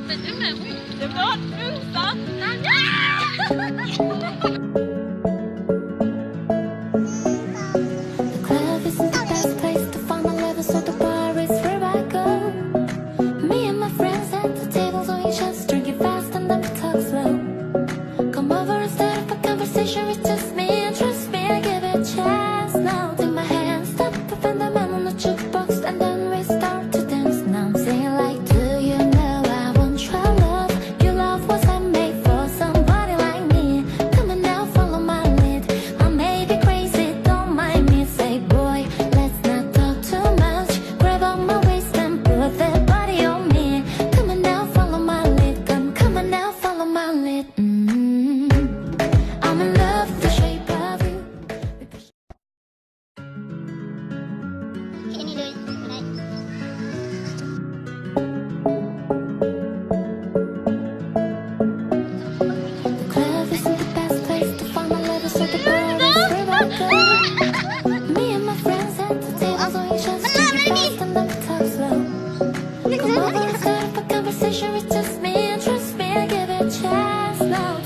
Değil mi? Devam. Club isn't the best place to find my level, so the bar is where I go. Me and my friends at the tables on your chest, drinking fast and then we talk slow. Come over and start up a conversation with just me, and trust me, I give it a chance. Now take my hand, stop up and the man on the jukebox, and then we start to dance. Now I'm singing like, do you know I want your love? Your love wasn't made for somebody like me. Come on now, follow my lead. I may be crazy, don't mind me. Say, boy, let's not talk too much. Grab on my waist and put that body on me. Come on now, follow my lead. Come on now, follow my lead. I'm in love with the shape of you. Ini dulu. The club isn't the best place to find my level, so the bar is where I go. Me and my friends at the tables on your chest, drinking fast and then we talk slow. Come over and start up a conversation with just me, and trust me, I give it a chance. Now